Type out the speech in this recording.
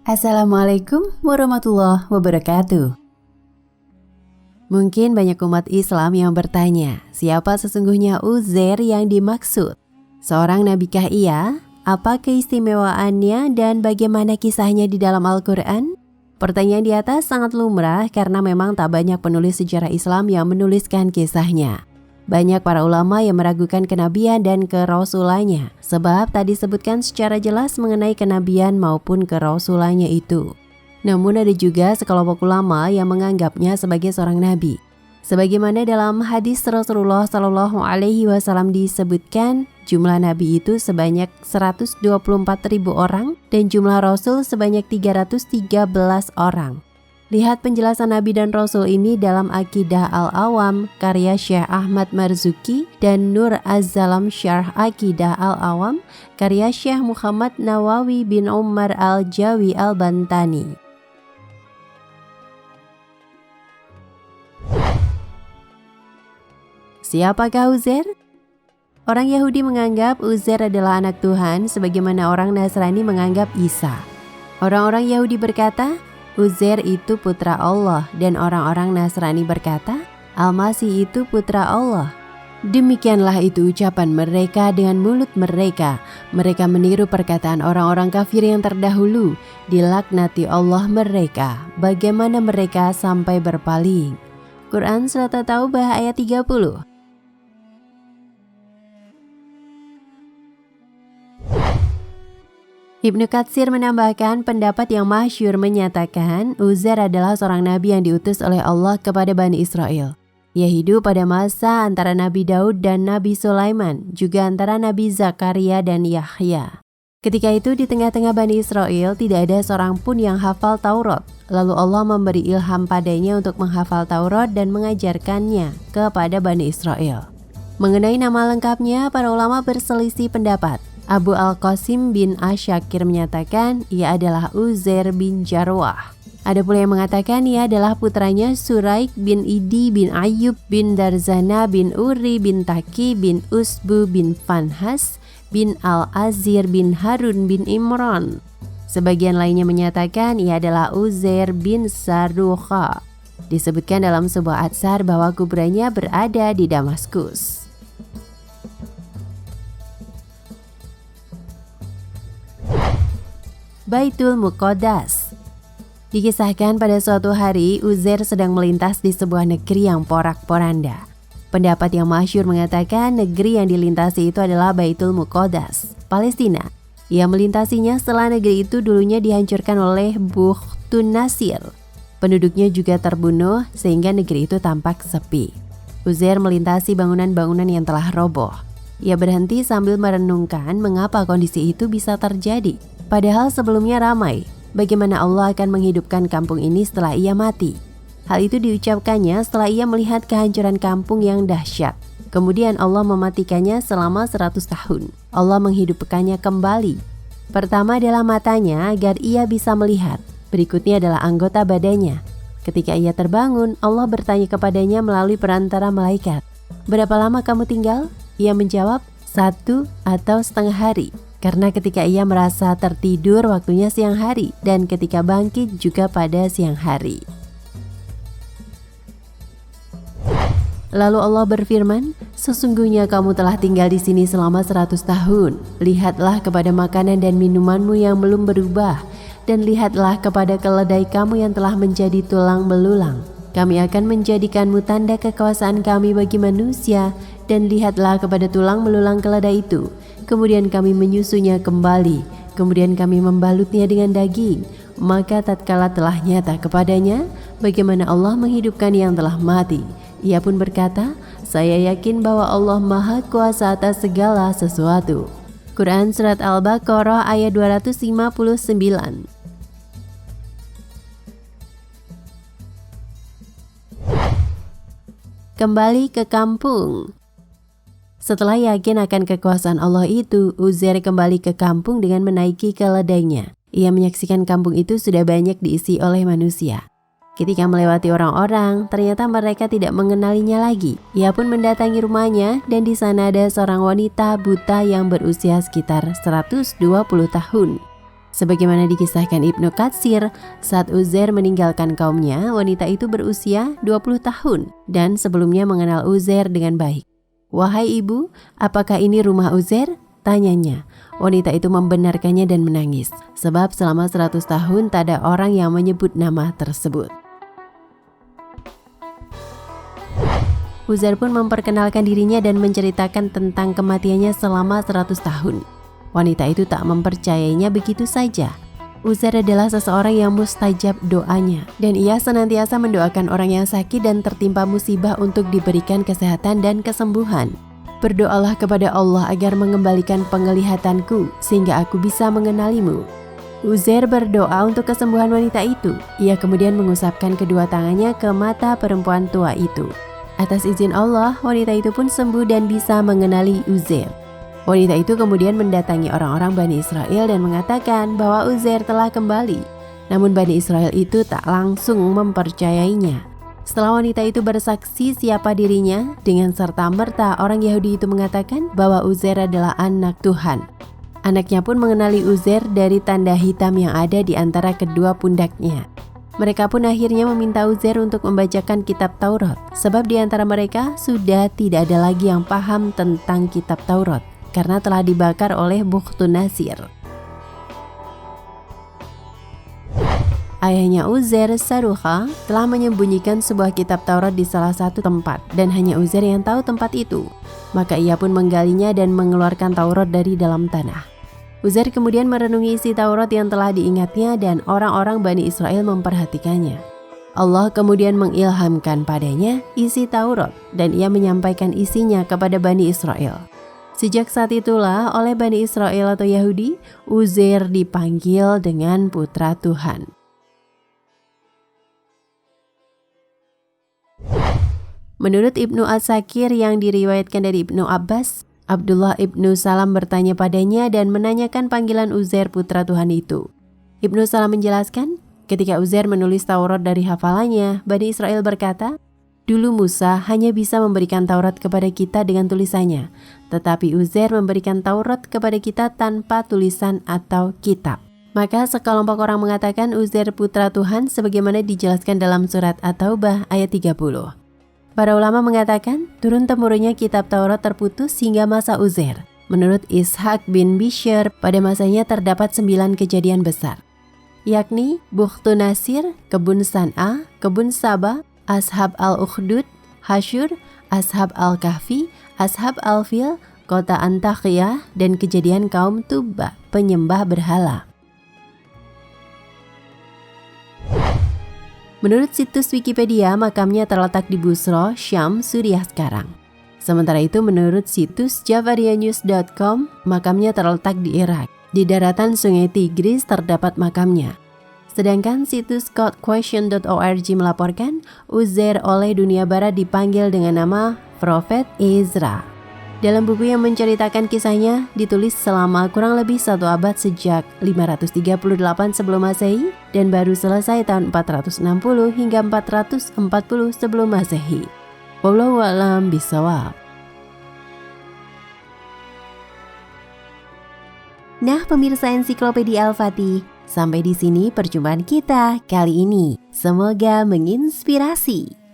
Assalamualaikum warahmatullahi wabarakatuh. Mungkin banyak umat Islam yang bertanya, siapa sesungguhnya Uzair yang dimaksud? Seorang nabikah ia? Apa keistimewaannya dan bagaimana kisahnya di dalam Al-Quran? Pertanyaan di atas sangat lumrah karena memang tak banyak penulis sejarah Islam yang menuliskan kisahnya. Banyak para ulama yang meragukan kenabian dan kerasulannya, sebab tak disebutkan secara jelas mengenai kenabian maupun kerasulannya itu. Namun ada juga sekelompok ulama yang menganggapnya sebagai seorang nabi. Sebagaimana dalam hadis Rasulullah SAW disebutkan, jumlah nabi itu sebanyak 124.000 orang dan jumlah rasul sebanyak 313 orang. Lihat penjelasan Nabi dan Rasul ini dalam Aqidah Al-Awam karya Syekh Ahmad Marzuki dan Nur Az-Zalam Syarh Aqidah Al-Awam karya Syekh Muhammad Nawawi bin Umar Al-Jawi Al-Bantani. Siapakah Uzair? Orang Yahudi menganggap Uzair adalah anak Tuhan sebagaimana orang Nasrani menganggap Isa. Orang-orang Yahudi berkata, Uzair itu putra Allah, dan orang-orang Nasrani berkata, Al-Masih itu putra Allah. Demikianlah itu ucapan mereka dengan mulut mereka. Mereka meniru perkataan orang-orang kafir yang terdahulu. Dilaknati Allah mereka. Bagaimana mereka sampai berpaling? Quran Surat At-Taubah ayat 30. Ibnu Katsir menambahkan pendapat yang masyhur menyatakan Uzair adalah seorang nabi yang diutus oleh Allah kepada Bani Israel. Ia hidup pada masa antara Nabi Daud dan Nabi Sulaiman, juga antara Nabi Zakaria dan Yahya. Ketika itu di tengah-tengah Bani Israel tidak ada seorang pun yang hafal Taurat. Lalu Allah memberi ilham padanya untuk menghafal Taurat dan mengajarkannya kepada Bani Israel. Mengenai nama lengkapnya, para ulama berselisih pendapat. Abu Al-Qasim bin Asyakir menyatakan ia adalah Uzair bin Jarwah. Ada pula yang mengatakan ia adalah putranya Suraik bin Idi bin Ayyub bin Darzana bin Uri bin Taki bin Usbu bin Fanhas bin Al-Azir bin Harun bin Imran. Sebagian lainnya menyatakan ia adalah Uzair bin Sarukha. Disebutkan dalam sebuah atsar bahwa kuburannya berada di Damaskus. Baitul Muqaddas. Dikisahkan pada suatu hari Uzair sedang melintas di sebuah negeri yang porak-poranda. Pendapat yang masyhur mengatakan negeri yang dilintasi itu adalah Baitul Muqaddas, Palestina. Ia melintasinya setelah negeri itu dulunya dihancurkan oleh Bukhtun Nasir. Penduduknya juga terbunuh sehingga negeri itu tampak sepi. Uzair melintasi bangunan-bangunan yang telah roboh. Ia berhenti sambil merenungkan mengapa kondisi itu bisa terjadi. Padahal sebelumnya ramai, bagaimana Allah akan menghidupkan kampung ini setelah ia mati. Hal itu diucapkannya setelah ia melihat kehancuran kampung yang dahsyat. Kemudian Allah mematikannya selama 100 tahun. Allah menghidupkannya kembali. Pertama adalah matanya agar ia bisa melihat. Berikutnya adalah anggota badannya. Ketika ia terbangun, Allah bertanya kepadanya melalui perantara malaikat. Berapa lama kamu tinggal? Ia menjawab, 1 atau setengah hari. Karena ketika ia merasa tertidur waktunya siang hari dan ketika bangkit juga pada siang hari. Lalu Allah berfirman, sesungguhnya kamu telah tinggal di sini selama 100 tahun. Lihatlah kepada makanan dan minumanmu yang belum berubah dan lihatlah kepada keledai kamu yang telah menjadi tulang belulang. Kami akan menjadikanmu tanda kekuasaan kami bagi manusia dan lihatlah kepada tulang belulang keledai itu. Kemudian kami menyusunya kembali, kemudian kami membalutnya dengan daging. Maka tatkala telah nyata kepadanya bagaimana Allah menghidupkan yang telah mati, ia pun berkata, saya yakin bahwa Allah Maha Kuasa atas segala sesuatu. Quran Surat Al-Baqarah ayat 259. Kembali ke kampung. Setelah yakin akan kekuasaan Allah itu, Uzair kembali ke kampung dengan menaiki keledainya. Ia menyaksikan kampung itu sudah banyak diisi oleh manusia. Ketika melewati orang-orang, ternyata mereka tidak mengenalinya lagi. Ia pun mendatangi rumahnya dan di sana ada seorang wanita buta yang berusia sekitar 120 tahun. Sebagaimana dikisahkan Ibnu Katsir, saat Uzair meninggalkan kaumnya, wanita itu berusia 20 tahun dan sebelumnya mengenal Uzair dengan baik. "Wahai ibu, apakah ini rumah Uzair?" tanyanya. Wanita itu membenarkannya dan menangis, sebab selama 100 tahun tak ada orang yang menyebut nama tersebut. Uzair pun memperkenalkan dirinya dan menceritakan tentang kematiannya selama 100 tahun. Wanita itu tak mempercayainya begitu saja. Uzair adalah seseorang yang mustajab doanya, dan ia senantiasa mendoakan orang yang sakit dan tertimpa musibah untuk diberikan kesehatan dan kesembuhan. "Berdoalah kepada Allah agar mengembalikan penglihatanku sehingga aku bisa mengenalimu." Uzair berdoa untuk kesembuhan wanita itu. Ia kemudian mengusapkan kedua tangannya ke mata perempuan tua itu. Atas izin Allah, wanita itu pun sembuh dan bisa mengenali Uzair. Wanita itu kemudian mendatangi orang-orang Bani Israel dan mengatakan bahwa Uzair telah kembali. Namun Bani Israel itu tak langsung mempercayainya. Setelah wanita itu bersaksi siapa dirinya, dengan serta-merta orang Yahudi itu mengatakan bahwa Uzair adalah anak Tuhan. Anaknya pun mengenali Uzair dari tanda hitam yang ada di antara kedua pundaknya. Mereka pun akhirnya meminta Uzair untuk membacakan kitab Taurat, sebab di antara mereka sudah tidak ada lagi yang paham tentang kitab Taurat, karena telah dibakar oleh Bukhtunasir. Ayahnya Uzair, Saruha, telah menyembunyikan sebuah kitab Taurat di salah satu tempat, dan hanya Uzair yang tahu tempat itu. Maka ia pun menggalinya dan mengeluarkan Taurat dari dalam tanah. Uzair kemudian merenungi isi Taurat yang telah diingatnya dan orang-orang Bani Israel memperhatikannya. Allah kemudian mengilhamkan padanya isi Taurat dan ia menyampaikan isinya kepada Bani Israel. Sejak saat itulah oleh Bani Israel atau Yahudi, Uzair dipanggil dengan putra Tuhan. Menurut Ibnu As-Sakir yang diriwayatkan dari Ibnu Abbas, Abdullah ibnu Salam bertanya padanya dan menanyakan panggilan Uzair putra Tuhan itu. Ibnu Salam menjelaskan, ketika Uzair menulis Taurat dari hafalannya, Bani Israel berkata, "Dulu Musa hanya bisa memberikan Taurat kepada kita dengan tulisannya, tetapi Uzair memberikan Taurat kepada kita tanpa tulisan atau kitab." Maka sekelompok orang mengatakan Uzair putra Tuhan sebagaimana dijelaskan dalam surat At-Taubah ayat 30. Para ulama mengatakan turun-temurunnya kitab Taurat terputus hingga masa Uzair. Menurut Ishaq bin Bishr, pada masanya terdapat 9 kejadian besar, yakni Bukhtunasir, kebun San'a, kebun Saba, Ashab al-Ukhdud, Hasyur, Ashab al-Kahfi, Ashab al-Fil, kota Antakya, dan kejadian kaum Tubba, penyembah berhala. Menurut situs Wikipedia, makamnya terletak di Busra, Syam, Suriah sekarang. Sementara itu menurut situs javarianews.com, makamnya terletak di Irak. Di daratan Sungai Tigris terdapat makamnya. Sedangkan situs quotequestion.org melaporkan Uzair oleh dunia barat dipanggil dengan nama Prophet Ezra. Dalam buku yang menceritakan kisahnya, ditulis selama kurang lebih 1 abad sejak 538 sebelum Masehi dan baru selesai tahun 460 hingga 440 sebelum Masehi. Wallahu a'lam bishawab. Nah, pemirsa Ensiklopedia Al-Fatih, sampai di sini perjumpaan kita kali ini. Semoga menginspirasi.